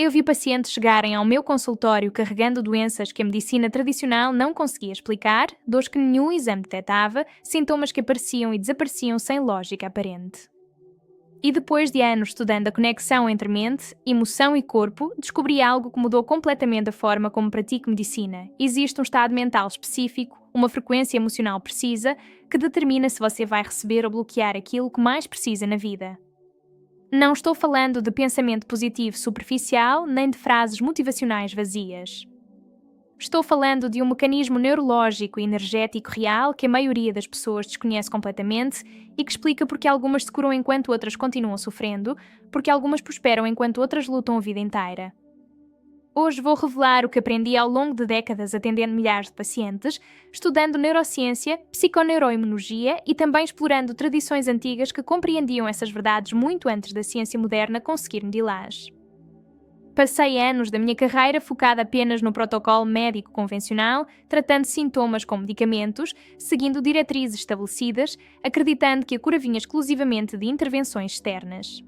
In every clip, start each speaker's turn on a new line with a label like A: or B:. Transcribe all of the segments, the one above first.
A: Eu vi pacientes chegarem ao meu consultório carregando doenças que a medicina tradicional não conseguia explicar, dores que nenhum exame detectava, sintomas que apareciam e desapareciam sem lógica aparente. E depois de anos estudando a conexão entre mente, emoção e corpo, descobri algo que mudou completamente a forma como pratico medicina. Existe um estado mental específico, uma frequência emocional precisa, que determina se você vai receber ou bloquear aquilo que mais precisa na vida. Não estou falando de pensamento positivo superficial, nem de frases motivacionais vazias. Estou falando de um mecanismo neurológico e energético real que a maioria das pessoas desconhece completamente e que explica porque algumas se curam enquanto outras continuam sofrendo, porque algumas prosperam enquanto outras lutam a vida inteira. Hoje vou revelar o que aprendi ao longo de décadas atendendo milhares de pacientes, estudando neurociência, psiconeuroimunologia e também explorando tradições antigas que compreendiam essas verdades muito antes da ciência moderna conseguir medi-las. Passei anos da minha carreira focada apenas no protocolo médico convencional, tratando sintomas com medicamentos, seguindo diretrizes estabelecidas, acreditando que a cura vinha exclusivamente de intervenções externas.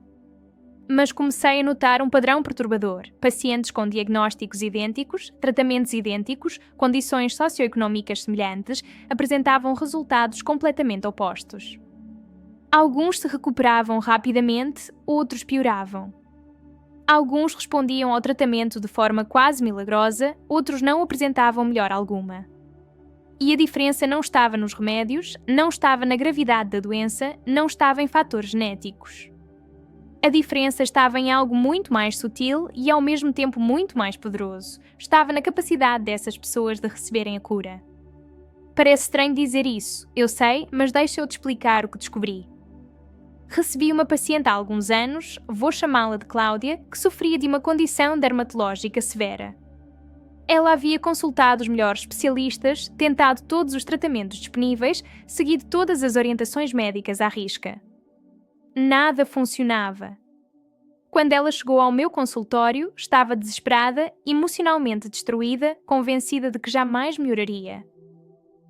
A: Mas comecei a notar um padrão perturbador. Pacientes com diagnósticos idênticos, tratamentos idênticos, condições socioeconómicas semelhantes, apresentavam resultados completamente opostos. Alguns se recuperavam rapidamente, outros pioravam. Alguns respondiam ao tratamento de forma quase milagrosa, outros não apresentavam melhora alguma. E a diferença não estava nos remédios, não estava na gravidade da doença, não estava em fatores genéticos. A diferença estava em algo muito mais sutil e ao mesmo tempo muito mais poderoso. Estava na capacidade dessas pessoas de receberem a cura. Parece estranho dizer isso, eu sei, mas deixa eu te explicar o que descobri. Recebi uma paciente há alguns anos, vou chamá-la de Cláudia, que sofria de uma condição dermatológica severa. Ela havia consultado os melhores especialistas, tentado todos os tratamentos disponíveis, seguido todas as orientações médicas à risca. Nada funcionava. Quando ela chegou ao meu consultório, estava desesperada, emocionalmente destruída, convencida de que jamais melhoraria.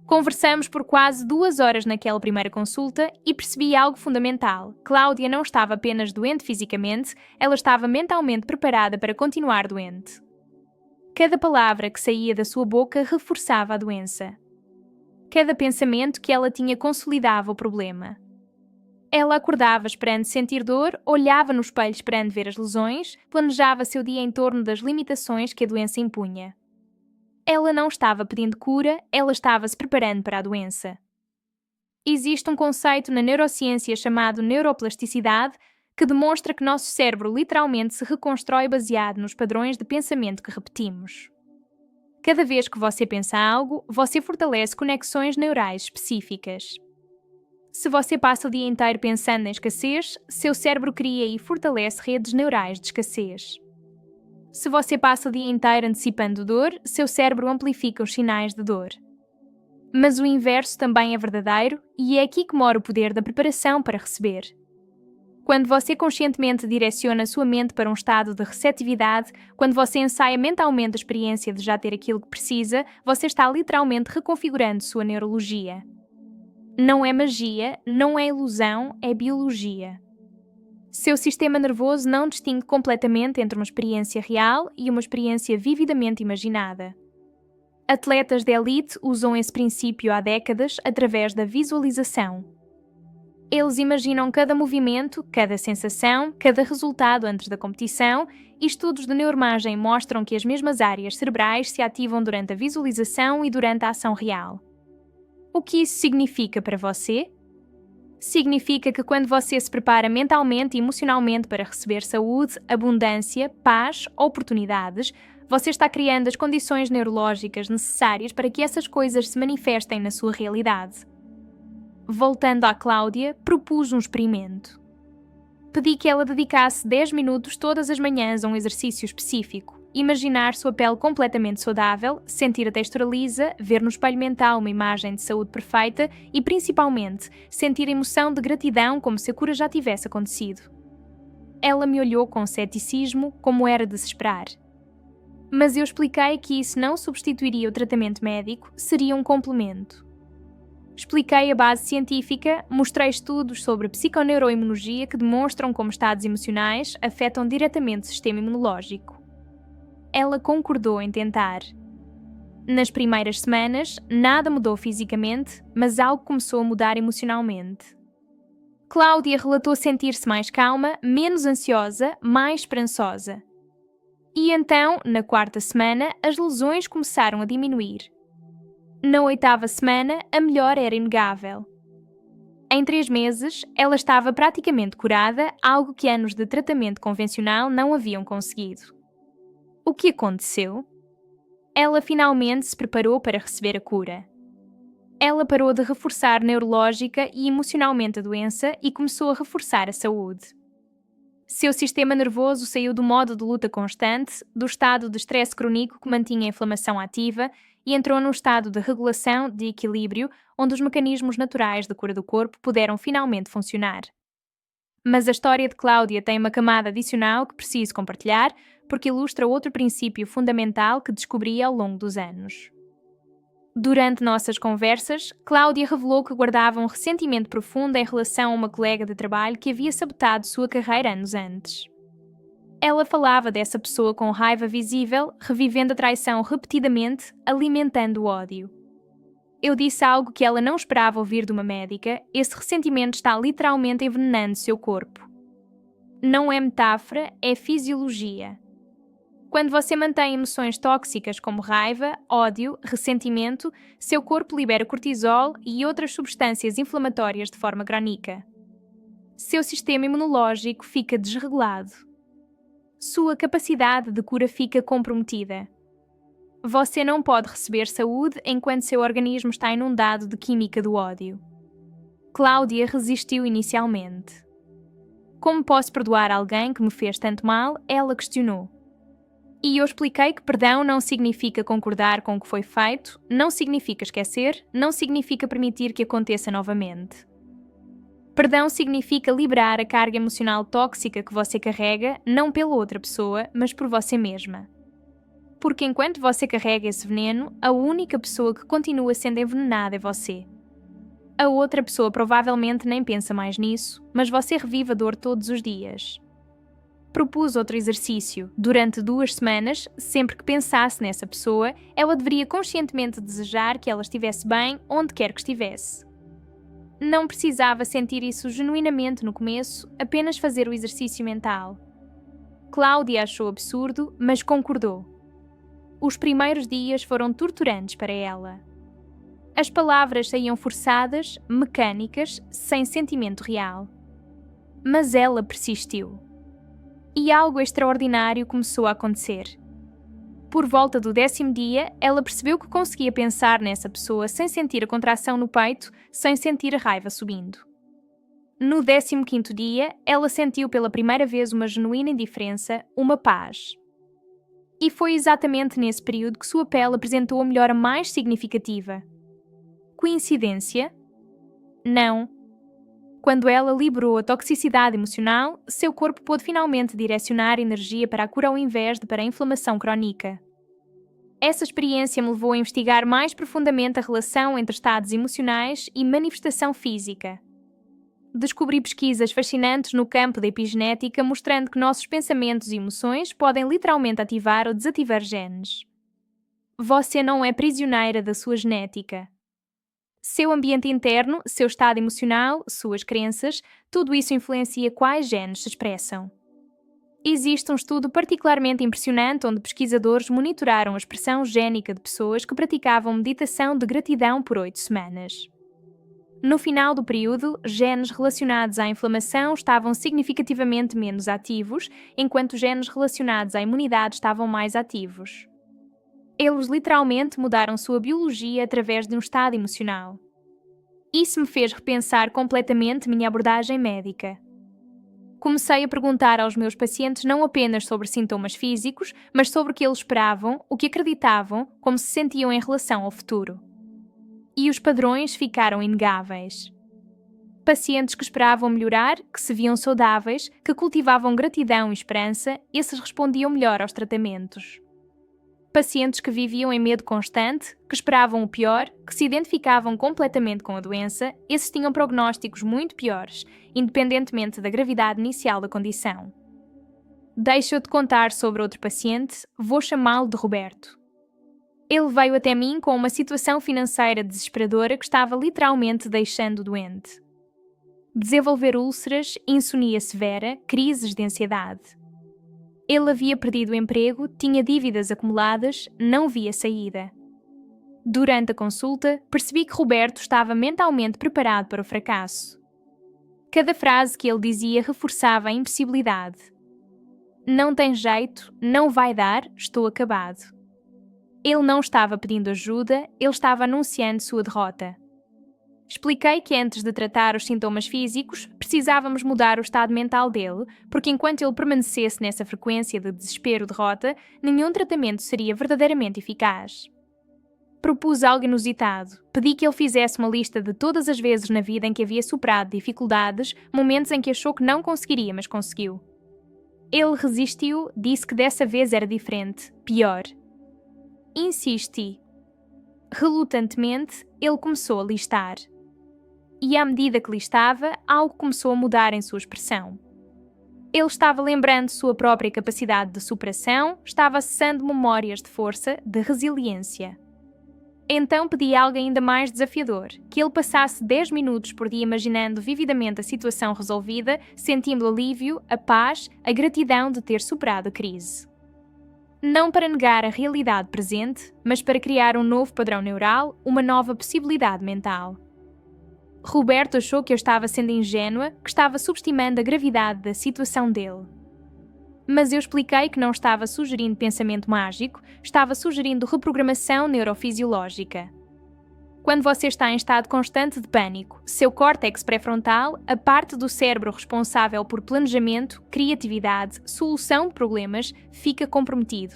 A: Conversamos por quase 2 horas naquela primeira consulta e percebi algo fundamental. Cláudia não estava apenas doente fisicamente, ela estava mentalmente preparada para continuar doente. Cada palavra que saía da sua boca reforçava a doença. Cada pensamento que ela tinha consolidava o problema. Ela acordava esperando sentir dor, olhava no espelho esperando ver as lesões, planejava seu dia em torno das limitações que a doença impunha. Ela não estava pedindo cura, ela estava se preparando para a doença. Existe um conceito na neurociência chamado neuroplasticidade que demonstra que nosso cérebro literalmente se reconstrói baseado nos padrões de pensamento que repetimos. Cada vez que você pensa algo, você fortalece conexões neurais específicas. Se você passa o dia inteiro pensando em escassez, seu cérebro cria e fortalece redes neurais de escassez. Se você passa o dia inteiro antecipando dor, seu cérebro amplifica os sinais de dor. Mas o inverso também é verdadeiro e é aqui que mora o poder da preparação para receber. Quando você conscientemente direciona a sua mente para um estado de receptividade, quando você ensaia mentalmente a experiência de já ter aquilo que precisa, você está literalmente reconfigurando sua neurologia. Não é magia, não é ilusão, é biologia. Seu sistema nervoso não distingue completamente entre uma experiência real e uma experiência vividamente imaginada. Atletas de elite usam esse princípio há décadas através da visualização. Eles imaginam cada movimento, cada sensação, cada resultado antes da competição e estudos de neuroimagem mostram que as mesmas áreas cerebrais se ativam durante a visualização e durante a ação real. O que isso significa para você? Significa que quando você se prepara mentalmente e emocionalmente para receber saúde, abundância, paz, oportunidades, você está criando as condições neurológicas necessárias para que essas coisas se manifestem na sua realidade. Voltando à Cláudia, propus um experimento. Pedi que ela dedicasse 10 minutos todas as manhãs a um exercício específico. Imaginar sua pele completamente saudável, sentir a textura lisa, ver no espelho mental uma imagem de saúde perfeita e, principalmente, sentir a emoção de gratidão como se a cura já tivesse acontecido. Ela me olhou com ceticismo, como era de se esperar. Mas eu expliquei que isso não substituiria o tratamento médico, seria um complemento. Expliquei a base científica, mostrei estudos sobre psiconeuroimunologia que demonstram como estados emocionais afetam diretamente o sistema imunológico. ela concordou em tentar. Nas primeiras semanas, nada mudou fisicamente, mas algo começou a mudar emocionalmente. Cláudia relatou sentir-se mais calma, menos ansiosa, mais esperançosa. E então, na quarta semana, as lesões começaram a diminuir. Na oitava semana, a melhora era inegável. Em 3 meses, ela estava praticamente curada, algo que anos de tratamento convencional não haviam conseguido. O que aconteceu? Ela finalmente se preparou para receber a cura. Ela parou de reforçar neurológica e emocionalmente a doença e começou a reforçar a saúde. Seu sistema nervoso saiu do modo de luta constante, do estado de estresse crónico que mantinha a inflamação ativa e entrou num estado de regulação, de equilíbrio, onde os mecanismos naturais de cura do corpo puderam finalmente funcionar. Mas a história de Cláudia tem uma camada adicional que preciso compartilhar, porque ilustra outro princípio fundamental que descobri ao longo dos anos. Durante nossas conversas, Cláudia revelou que guardava um ressentimento profundo em relação a uma colega de trabalho que havia sabotado sua carreira anos antes. Ela falava dessa pessoa com raiva visível, revivendo a traição repetidamente, alimentando o ódio. Eu disse algo que ela não esperava ouvir de uma médica: esse ressentimento está literalmente envenenando seu corpo. Não é metáfora, é fisiologia. Quando você mantém emoções tóxicas como raiva, ódio, ressentimento, seu corpo libera cortisol e outras substâncias inflamatórias de forma crónica. Seu sistema imunológico fica desregulado. Sua capacidade de cura fica comprometida. Você não pode receber saúde enquanto seu organismo está inundado de química do ódio. Cláudia resistiu inicialmente. Como posso perdoar alguém que me fez tanto mal? Ela questionou. E eu expliquei que perdão não significa concordar com o que foi feito, não significa esquecer, não significa permitir que aconteça novamente. Perdão significa liberar a carga emocional tóxica que você carrega, não pela outra pessoa, mas por você mesma. Porque enquanto você carrega esse veneno, a única pessoa que continua sendo envenenada é você. A outra pessoa provavelmente nem pensa mais nisso, mas você revive a dor todos os dias. Propus outro exercício. Durante 2 semanas, sempre que pensasse nessa pessoa, ela deveria conscientemente desejar que ela estivesse bem onde quer que estivesse. Não precisava sentir isso genuinamente no começo, apenas fazer o exercício mental. Cláudia achou absurdo, mas concordou. Os primeiros dias foram torturantes para ela. As palavras saíam forçadas, mecânicas, sem sentimento real. Mas ela persistiu. E algo extraordinário começou a acontecer. Por volta do 10º dia, ela percebeu que conseguia pensar nessa pessoa sem sentir a contração no peito, sem sentir a raiva subindo. No 15º dia, ela sentiu pela primeira vez uma genuína indiferença, uma paz. E foi exatamente nesse período que sua pele apresentou a melhora mais significativa. Coincidência? Não. Quando ela liberou a toxicidade emocional, seu corpo pôde finalmente direcionar energia para a cura ao invés de para a inflamação crónica. Essa experiência me levou a investigar mais profundamente a relação entre estados emocionais e manifestação física. Descobri pesquisas fascinantes no campo da epigenética mostrando que nossos pensamentos e emoções podem literalmente ativar ou desativar genes. Você não é prisioneira da sua genética. Seu ambiente interno, seu estado emocional, suas crenças, tudo isso influencia quais genes se expressam. Existe um estudo particularmente impressionante onde pesquisadores monitoraram a expressão génica de pessoas que praticavam meditação de gratidão por 8 semanas. No final do período, genes relacionados à inflamação estavam significativamente menos ativos, enquanto genes relacionados à imunidade estavam mais ativos. Eles literalmente mudaram sua biologia através de um estado emocional. Isso me fez repensar completamente minha abordagem médica. Comecei a perguntar aos meus pacientes não apenas sobre sintomas físicos, mas sobre o que eles esperavam, o que acreditavam, como se sentiam em relação ao futuro. E os padrões ficaram inegáveis. Pacientes que esperavam melhorar, que se viam saudáveis, que cultivavam gratidão e esperança, esses respondiam melhor aos tratamentos. Pacientes que viviam em medo constante, que esperavam o pior, que se identificavam completamente com a doença, esses tinham prognósticos muito piores, independentemente da gravidade inicial da condição. Deixa eu te contar sobre outro paciente, vou chamá-lo de Roberto. Ele veio até mim com uma situação financeira desesperadora que estava literalmente deixando doente. Desenvolver úlceras, insonia severa, crises de ansiedade. Ele havia perdido o emprego, tinha dívidas acumuladas, não via saída. Durante a consulta, percebi que Roberto estava mentalmente preparado para o fracasso. Cada frase que ele dizia reforçava a impossibilidade. Não tem jeito, não vai dar, estou acabado. Ele não estava pedindo ajuda, ele estava anunciando sua derrota. Expliquei que antes de tratar os sintomas físicos, precisávamos mudar o estado mental dele, porque enquanto ele permanecesse nessa frequência de desespero-derrota, nenhum tratamento seria verdadeiramente eficaz. Propus algo inusitado. Pedi que ele fizesse uma lista de todas as vezes na vida em que havia superado dificuldades, momentos em que achou que não conseguiria, mas conseguiu. Ele resistiu, disse que dessa vez era diferente, pior. Insisti. Relutantemente, ele começou a listar. E à medida que listava, algo começou a mudar em sua expressão. Ele estava lembrando sua própria capacidade de superação, estava acessando memórias de força, de resiliência. Então pedi algo ainda mais desafiador, que ele passasse 10 minutos por dia imaginando vividamente a situação resolvida, sentindo alívio, a paz, a gratidão de ter superado a crise. Não para negar a realidade presente, mas para criar um novo padrão neural, uma nova possibilidade mental. Roberto achou que eu estava sendo ingênua, que estava subestimando a gravidade da situação dele. Mas eu expliquei que não estava sugerindo pensamento mágico, estava sugerindo reprogramação neurofisiológica. Quando você está em estado constante de pânico, seu córtex pré-frontal, a parte do cérebro responsável por planejamento, criatividade, solução de problemas, fica comprometido.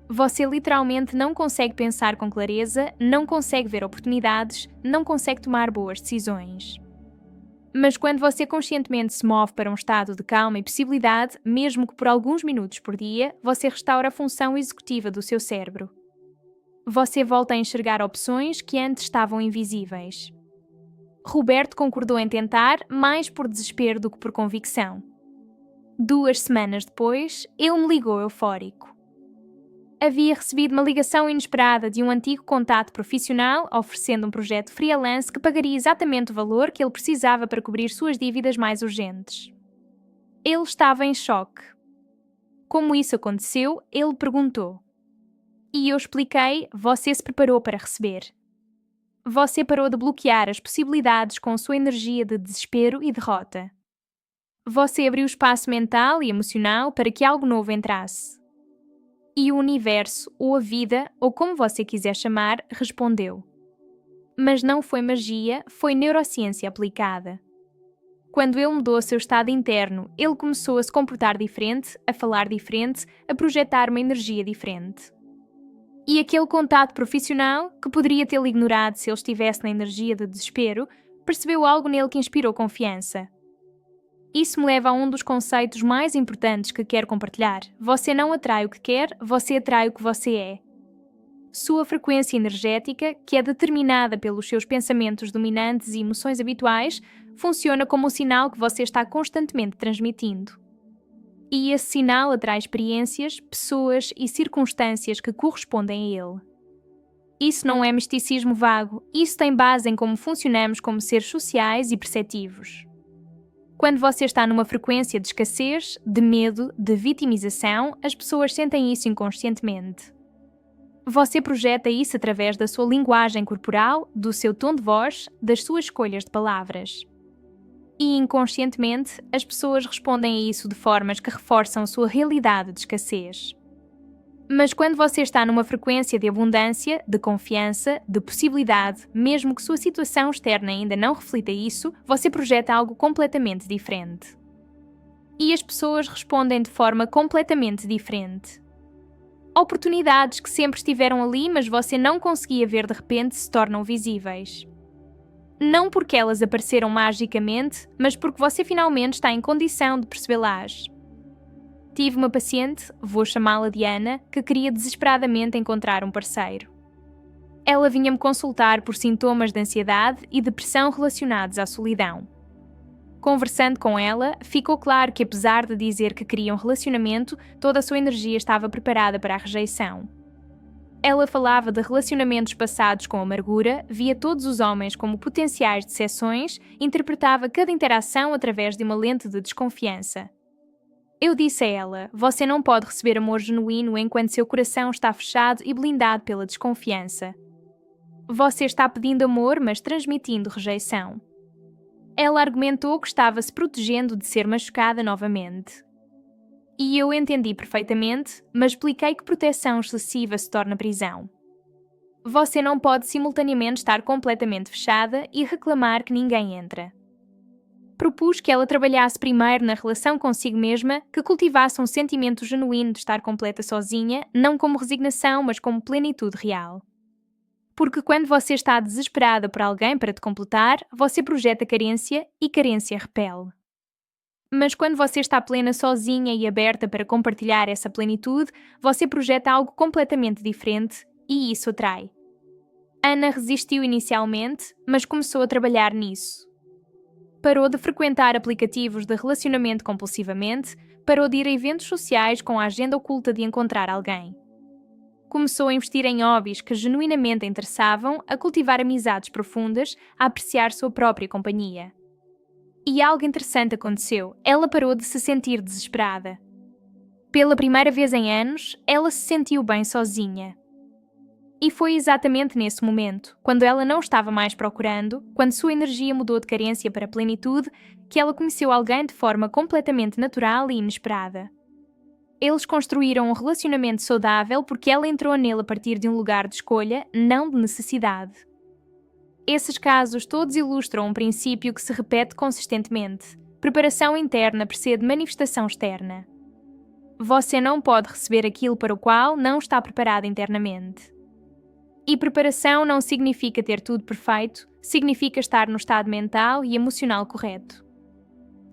A: Você literalmente não consegue pensar com clareza, não consegue ver oportunidades, não consegue tomar boas decisões. Mas quando você conscientemente se move para um estado de calma e possibilidade, mesmo que por alguns minutos por dia, você restaura a função executiva do seu cérebro. Você volta a enxergar opções que antes estavam invisíveis. Roberto concordou em tentar, mais por desespero do que por convicção. 2 semanas depois, ele me ligou eufórico. Havia recebido uma ligação inesperada de um antigo contato profissional oferecendo um projeto freelance que pagaria exatamente o valor que ele precisava para cobrir suas dívidas mais urgentes. Ele estava em choque. Como isso aconteceu, ele perguntou. E eu expliquei, você se preparou para receber. Você parou de bloquear as possibilidades com sua energia de desespero e derrota. Você abriu espaço mental e emocional para que algo novo entrasse. E o universo, ou a vida, ou como você quiser chamar, respondeu. Mas não foi magia, foi neurociência aplicada. Quando ele mudou seu estado interno, ele começou a se comportar diferente, a falar diferente, a projetar uma energia diferente. E aquele contato profissional, que poderia tê-lo ignorado se ele estivesse na energia de desespero, percebeu algo nele que inspirou confiança. Isso me leva a um dos conceitos mais importantes que quero compartilhar. Você não atrai o que quer, você atrai o que você é. Sua frequência energética, que é determinada pelos seus pensamentos dominantes e emoções habituais, funciona como um sinal que você está constantemente transmitindo. E esse sinal atrai experiências, pessoas e circunstâncias que correspondem a ele. Isso não é misticismo vago, isso tem base em como funcionamos como seres sociais e perceptivos. Quando você está numa frequência de escassez, de medo, de vitimização, as pessoas sentem isso inconscientemente. Você projeta isso através da sua linguagem corporal, do seu tom de voz, das suas escolhas de palavras. E inconscientemente, as pessoas respondem a isso de formas que reforçam a sua realidade de escassez. Mas quando você está numa frequência de abundância, de confiança, de possibilidade, mesmo que sua situação externa ainda não reflita isso, você projeta algo completamente diferente. E as pessoas respondem de forma completamente diferente. Oportunidades que sempre estiveram ali, mas você não conseguia ver de repente, se tornam visíveis. Não porque elas apareceram magicamente, mas porque você finalmente está em condição de percebê-las. Tive uma paciente, vou chamá-la Diana, que queria desesperadamente encontrar um parceiro. Ela vinha-me consultar por sintomas de ansiedade e depressão relacionados à solidão. Conversando com ela, ficou claro que apesar de dizer que queria um relacionamento, toda a sua energia estava preparada para a rejeição. Ela falava de relacionamentos passados com amargura, via todos os homens como potenciais decepções, interpretava cada interação através de uma lente de desconfiança. Eu disse a ela: você não pode receber amor genuíno enquanto seu coração está fechado e blindado pela desconfiança. Você está pedindo amor, mas transmitindo rejeição. Ela argumentou que estava se protegendo de ser machucada novamente. E eu entendi perfeitamente, mas expliquei que proteção excessiva se torna prisão. Você não pode simultaneamente estar completamente fechada e reclamar que ninguém entra. Propus que ela trabalhasse primeiro na relação consigo mesma, que cultivasse um sentimento genuíno de estar completa sozinha, não como resignação, mas como plenitude real. Porque quando você está desesperada por alguém para te completar, você projeta carência e carência repele. Mas quando você está plena sozinha e aberta para compartilhar essa plenitude, você projeta algo completamente diferente e isso atrai. Ana resistiu inicialmente, mas começou a trabalhar nisso. Parou de frequentar aplicativos de relacionamento compulsivamente, parou de ir a eventos sociais com a agenda oculta de encontrar alguém. Começou a investir em hobbies que genuinamente a interessavam, a cultivar amizades profundas, a apreciar sua própria companhia. E algo interessante aconteceu. Ela parou de se sentir desesperada. Pela primeira vez em anos, ela se sentiu bem sozinha. E foi exatamente nesse momento, quando ela não estava mais procurando, quando sua energia mudou de carência para plenitude, que ela conheceu alguém de forma completamente natural e inesperada. Eles construíram um relacionamento saudável porque ela entrou nele a partir de um lugar de escolha, não de necessidade. Esses casos todos ilustram um princípio que se repete consistentemente. Preparação interna precede manifestação externa. Você não pode receber aquilo para o qual não está preparado internamente. E preparação não significa ter tudo perfeito, significa estar no estado mental e emocional correto.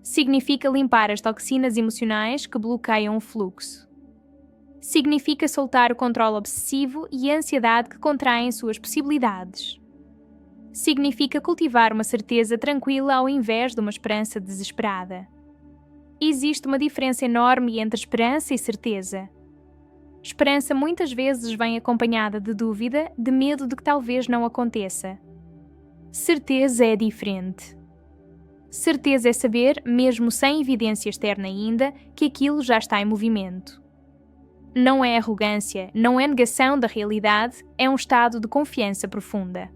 A: Significa limpar as toxinas emocionais que bloqueiam o fluxo. Significa soltar o controle obsessivo e a ansiedade que contraem suas possibilidades. Significa cultivar uma certeza tranquila ao invés de uma esperança desesperada. Existe uma diferença enorme entre esperança e certeza. Esperança muitas vezes vem acompanhada de dúvida, de medo de que talvez não aconteça. Certeza é diferente. Certeza é saber, mesmo sem evidência externa ainda, que aquilo já está em movimento. Não é arrogância, não é negação da realidade, é um estado de confiança profunda.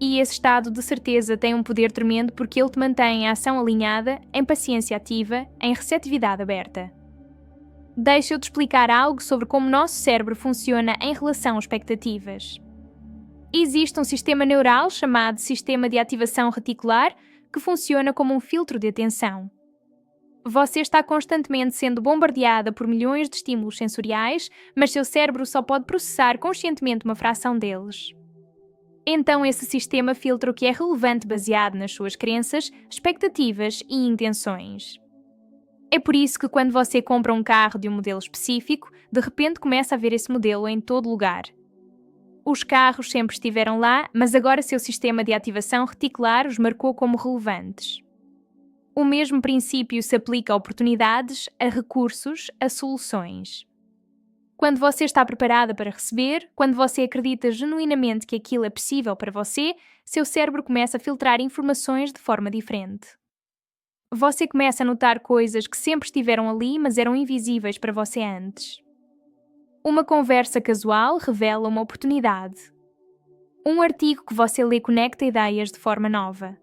A: E esse estado de certeza tem um poder tremendo porque ele te mantém em ação alinhada, em paciência ativa, em receptividade aberta. Deixa eu te explicar algo sobre como o nosso cérebro funciona em relação às expectativas. Existe um sistema neural chamado Sistema de Ativação Reticular que funciona como um filtro de atenção. Você está constantemente sendo bombardeada por milhões de estímulos sensoriais, mas seu cérebro só pode processar conscientemente uma fração deles. Então esse sistema filtra o que é relevante baseado nas suas crenças, expectativas e intenções. É por isso que quando você compra um carro de um modelo específico, de repente começa a ver esse modelo em todo lugar. Os carros sempre estiveram lá, mas agora seu sistema de ativação reticular os marcou como relevantes. O mesmo princípio se aplica a oportunidades, a recursos, a soluções. Quando você está preparada para receber, quando você acredita genuinamente que aquilo é possível para você, seu cérebro começa a filtrar informações de forma diferente. Você começa a notar coisas que sempre estiveram ali, mas eram invisíveis para você antes. Uma conversa casual revela uma oportunidade. Um artigo que você lê conecta ideias de forma nova.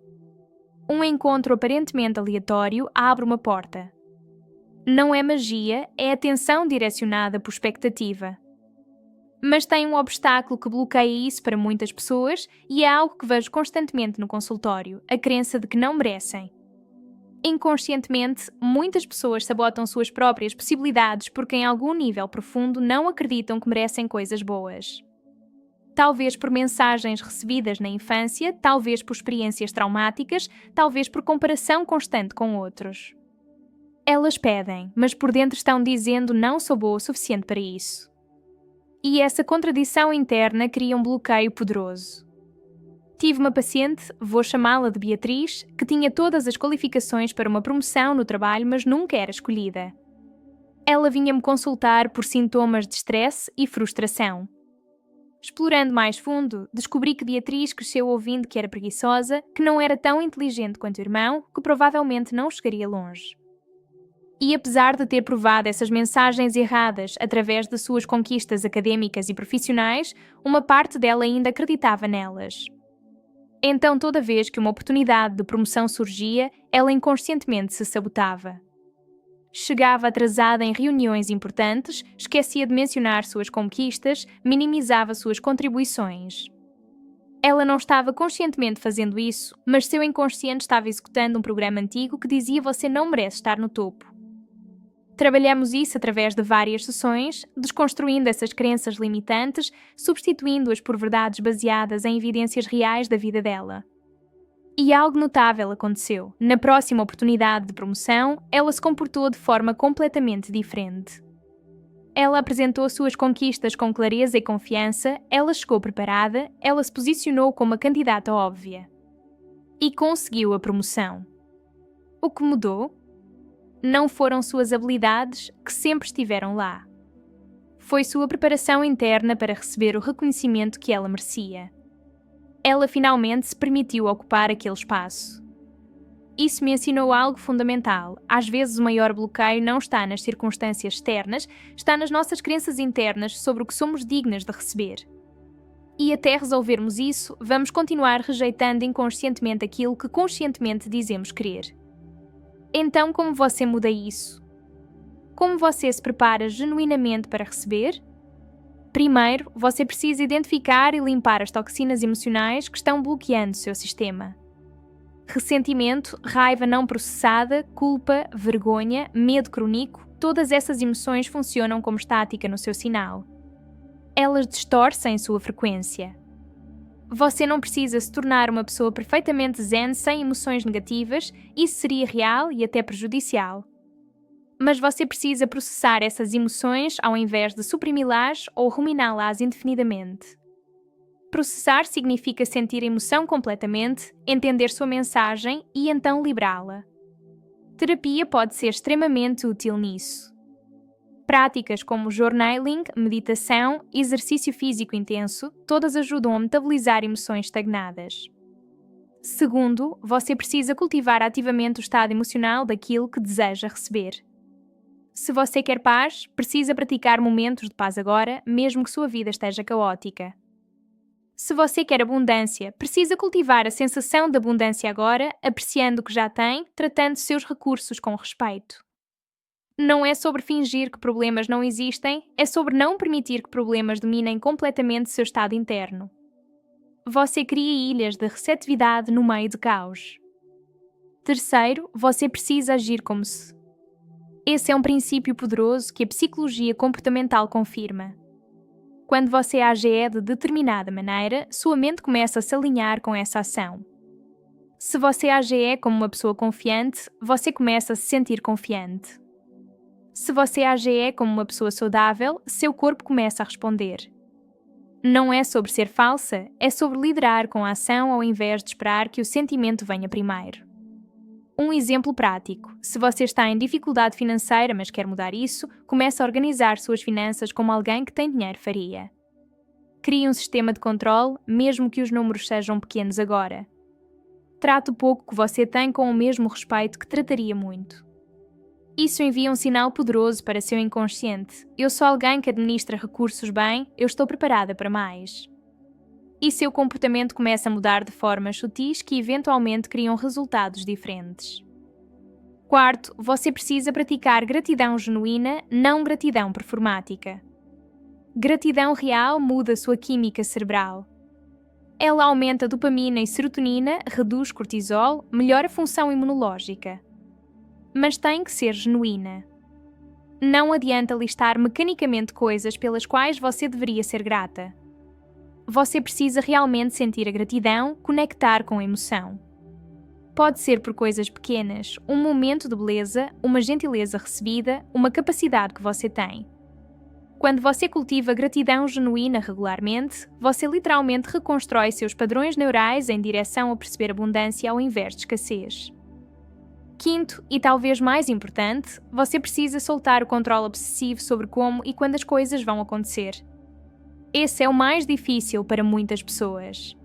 A: Um encontro aparentemente aleatório abre uma porta. Não é magia, é atenção direcionada por expectativa. Mas tem um obstáculo que bloqueia isso para muitas pessoas e é algo que vejo constantemente no consultório, a crença de que não merecem. Inconscientemente, muitas pessoas sabotam suas próprias possibilidades porque em algum nível profundo não acreditam que merecem coisas boas. Talvez por mensagens recebidas na infância, talvez por experiências traumáticas, talvez por comparação constante com outros. Elas pedem, mas por dentro estão dizendo não sou boa o suficiente para isso. E essa contradição interna cria um bloqueio poderoso. Tive uma paciente, vou chamá-la de Beatriz, que tinha todas as qualificações para uma promoção no trabalho, mas nunca era escolhida. Ela vinha-me consultar por sintomas de estresse e frustração. Explorando mais fundo, descobri que Beatriz cresceu ouvindo que era preguiçosa, que não era tão inteligente quanto o irmão, que provavelmente não chegaria longe. E apesar de ter provado essas mensagens erradas através de suas conquistas académicas e profissionais, uma parte dela ainda acreditava nelas. Então, toda vez que uma oportunidade de promoção surgia, ela inconscientemente se sabotava. Chegava atrasada em reuniões importantes, esquecia de mencionar suas conquistas, minimizava suas contribuições. Ela não estava conscientemente fazendo isso, mas seu inconsciente estava executando um programa antigo que dizia: você não merece estar no topo. Trabalhamos isso através de várias sessões, desconstruindo essas crenças limitantes, substituindo-as por verdades baseadas em evidências reais da vida dela. E algo notável aconteceu. Na próxima oportunidade de promoção, ela se comportou de forma completamente diferente. Ela apresentou suas conquistas com clareza e confiança, ela chegou preparada, ela se posicionou como a candidata óbvia. E conseguiu a promoção. O que mudou? Não foram suas habilidades, que sempre estiveram lá. Foi sua preparação interna para receber o reconhecimento que ela merecia. Ela finalmente se permitiu ocupar aquele espaço. Isso me ensinou algo fundamental. Às vezes o maior bloqueio não está nas circunstâncias externas, está nas nossas crenças internas sobre o que somos dignas de receber. E até resolvermos isso, vamos continuar rejeitando inconscientemente aquilo que conscientemente dizemos querer. Então, como você muda isso? Como você se prepara genuinamente para receber? Primeiro, você precisa identificar e limpar as toxinas emocionais que estão bloqueando o seu sistema. Ressentimento, raiva não processada, culpa, vergonha, medo crônico, todas essas emoções funcionam como estática no seu sinal. Elas distorcem sua frequência. Você não precisa se tornar uma pessoa perfeitamente zen sem emoções negativas, isso seria real e até prejudicial. Mas você precisa processar essas emoções ao invés de suprimi-las ou ruminá-las indefinidamente. Processar significa sentir a emoção completamente, entender sua mensagem e então liberá-la. Terapia pode ser extremamente útil nisso. Práticas como journaling, meditação, exercício físico intenso, todas ajudam a metabolizar emoções estagnadas. Segundo, você precisa cultivar ativamente o estado emocional daquilo que deseja receber. Se você quer paz, precisa praticar momentos de paz agora, mesmo que sua vida esteja caótica. Se você quer abundância, precisa cultivar a sensação de abundância agora, apreciando o que já tem, tratando seus recursos com respeito. Não é sobre fingir que problemas não existem, é sobre não permitir que problemas dominem completamente seu estado interno. Você cria ilhas de receptividade no meio de caos. Terceiro, você precisa agir como se. Esse é um princípio poderoso que a psicologia comportamental confirma. Quando você age de determinada maneira, sua mente começa a se alinhar com essa ação. Se você age como uma pessoa confiante, você começa a se sentir confiante. Se você age como uma pessoa saudável, seu corpo começa a responder. Não é sobre ser falsa, é sobre liderar com a ação ao invés de esperar que o sentimento venha primeiro. Um exemplo prático: se você está em dificuldade financeira, mas quer mudar isso, comece a organizar suas finanças como alguém que tem dinheiro faria. Crie um sistema de controle, mesmo que os números sejam pequenos agora. Trate o pouco que você tem com o mesmo respeito que trataria muito. Isso envia um sinal poderoso para seu inconsciente. Eu sou alguém que administra recursos bem, eu estou preparada para mais. E seu comportamento começa a mudar de formas sutis que eventualmente criam resultados diferentes. Quarto, você precisa praticar gratidão genuína, não gratidão performática. Gratidão real muda sua química cerebral. Ela aumenta dopamina e serotonina, reduz cortisol, melhora a função imunológica. Mas tem que ser genuína. Não adianta listar mecanicamente coisas pelas quais você deveria ser grata. Você precisa realmente sentir a gratidão, conectar com a emoção. Pode ser por coisas pequenas, um momento de beleza, uma gentileza recebida, uma capacidade que você tem. Quando você cultiva gratidão genuína regularmente, você literalmente reconstrói seus padrões neurais em direção a perceber abundância ao invés de escassez. Quinto, e talvez mais importante, você precisa soltar o controle obsessivo sobre como e quando as coisas vão acontecer. Esse é o mais difícil para muitas pessoas.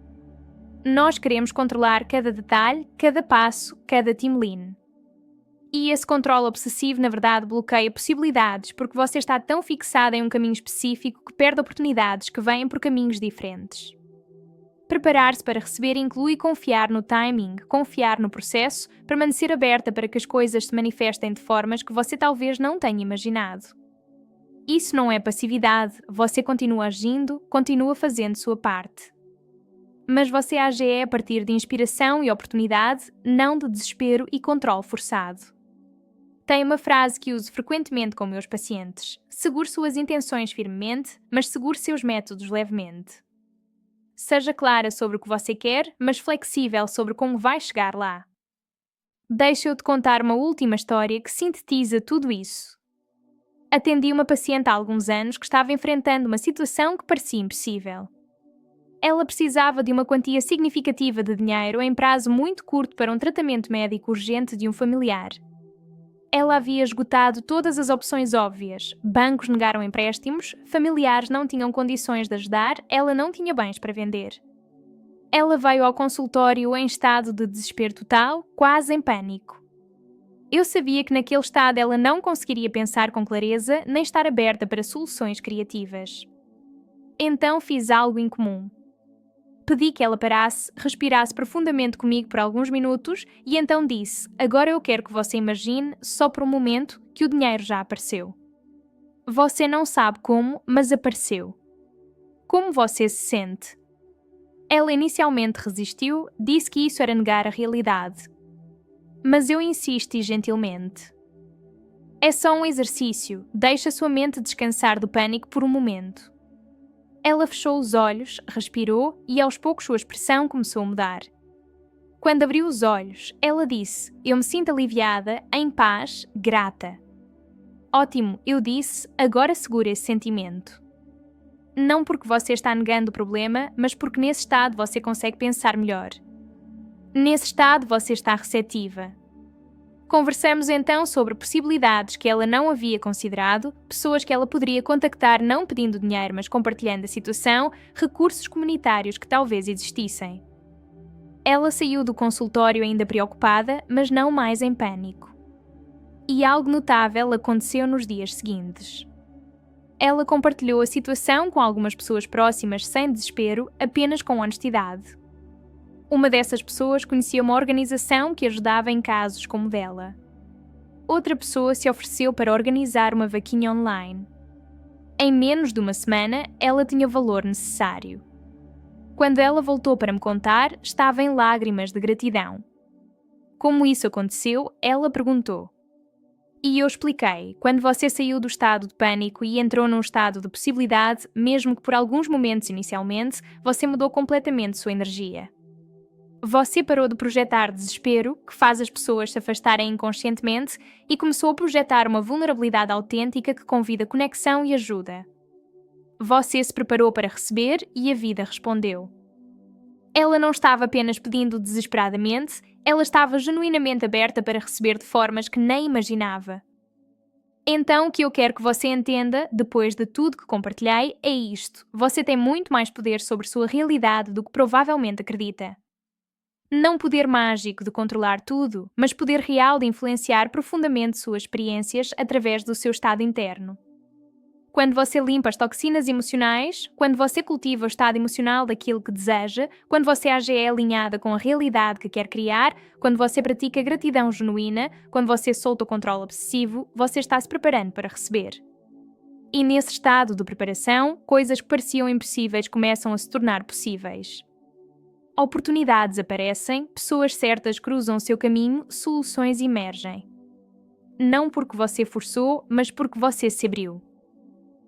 A: Nós queremos controlar cada detalhe, cada passo, cada timeline. E esse controle obsessivo, na verdade, bloqueia possibilidades porque você está tão fixado em um caminho específico que perde oportunidades que vêm por caminhos diferentes. Preparar-se para receber inclui confiar no timing, confiar no processo, permanecer aberta para que as coisas se manifestem de formas que você talvez não tenha imaginado. Isso não é passividade, você continua agindo, continua fazendo sua parte. Mas você age a partir de inspiração e oportunidade, não de desespero e controle forçado. Tem uma frase que uso frequentemente com meus pacientes: segure suas intenções firmemente, mas segure seus métodos levemente. Seja clara sobre o que você quer, mas flexível sobre como vai chegar lá. Deixa-eu te contar uma última história que sintetiza tudo isso. Atendi uma paciente há alguns anos que estava enfrentando uma situação que parecia impossível. Ela precisava de uma quantia significativa de dinheiro em prazo muito curto para um tratamento médico urgente de um familiar. Ela havia esgotado todas as opções óbvias. Bancos negaram empréstimos, familiares não tinham condições de ajudar, ela não tinha bens para vender. Ela veio ao consultório em estado de desespero total, quase em pânico. Eu sabia que naquele estado ela não conseguiria pensar com clareza nem estar aberta para soluções criativas. Então fiz algo incomum. Pedi que ela parasse, respirasse profundamente comigo por alguns minutos e então disse: agora eu quero que você imagine, só por um momento, que o dinheiro já apareceu. Você não sabe como, mas apareceu. Como você se sente? Ela inicialmente resistiu, disse que isso era negar a realidade. Mas eu insisti gentilmente. É só um exercício, deixe a sua mente descansar do pânico por um momento. Ela fechou os olhos, respirou e aos poucos sua expressão começou a mudar. Quando abriu os olhos, ela disse: eu me sinto aliviada, em paz, grata. Ótimo, eu disse, agora segura esse sentimento. Não porque você está negando o problema, mas porque nesse estado você consegue pensar melhor. Nesse estado você está receptiva. Conversamos então sobre possibilidades que ela não havia considerado, pessoas que ela poderia contactar não pedindo dinheiro mas compartilhando a situação, recursos comunitários que talvez existissem. Ela saiu do consultório ainda preocupada, mas não mais em pânico. E algo notável aconteceu nos dias seguintes. Ela compartilhou a situação com algumas pessoas próximas sem desespero, apenas com honestidade. Uma dessas pessoas conhecia uma organização que ajudava em casos como o dela. Outra pessoa se ofereceu para organizar uma vaquinha online. Em menos de uma semana, ela tinha o valor necessário. Quando ela voltou para me contar, estava em lágrimas de gratidão. Como isso aconteceu, ela perguntou. E eu expliquei, quando você saiu do estado de pânico e entrou num estado de possibilidade, mesmo que por alguns momentos inicialmente, você mudou completamente sua energia. Você parou de projetar desespero, que faz as pessoas se afastarem inconscientemente, e começou a projetar uma vulnerabilidade autêntica que convida conexão e ajuda. Você se preparou para receber e a vida respondeu. Ela não estava apenas pedindo desesperadamente, ela estava genuinamente aberta para receber de formas que nem imaginava. Então, o que eu quero que você entenda, depois de tudo que compartilhei, é isto: você tem muito mais poder sobre sua realidade do que provavelmente acredita. Não poder mágico de controlar tudo, mas poder real de influenciar profundamente suas experiências através do seu estado interno. Quando você limpa as toxinas emocionais, quando você cultiva o estado emocional daquilo que deseja, quando você age alinhada com a realidade que quer criar, quando você pratica gratidão genuína, quando você solta o controle obsessivo, você está se preparando para receber. E nesse estado de preparação, coisas que pareciam impossíveis começam a se tornar possíveis. Oportunidades aparecem, pessoas certas cruzam o seu caminho, soluções emergem. Não porque você forçou, mas porque você se abriu.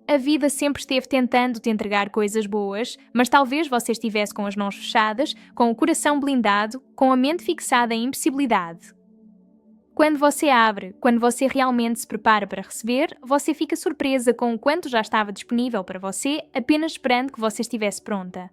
A: A vida sempre esteve tentando te entregar coisas boas, mas talvez você estivesse com as mãos fechadas, com o coração blindado, com a mente fixada em impossibilidade. Quando você abre, quando você realmente se prepara para receber, você fica surpresa com o quanto já estava disponível para você, apenas esperando que você estivesse pronta.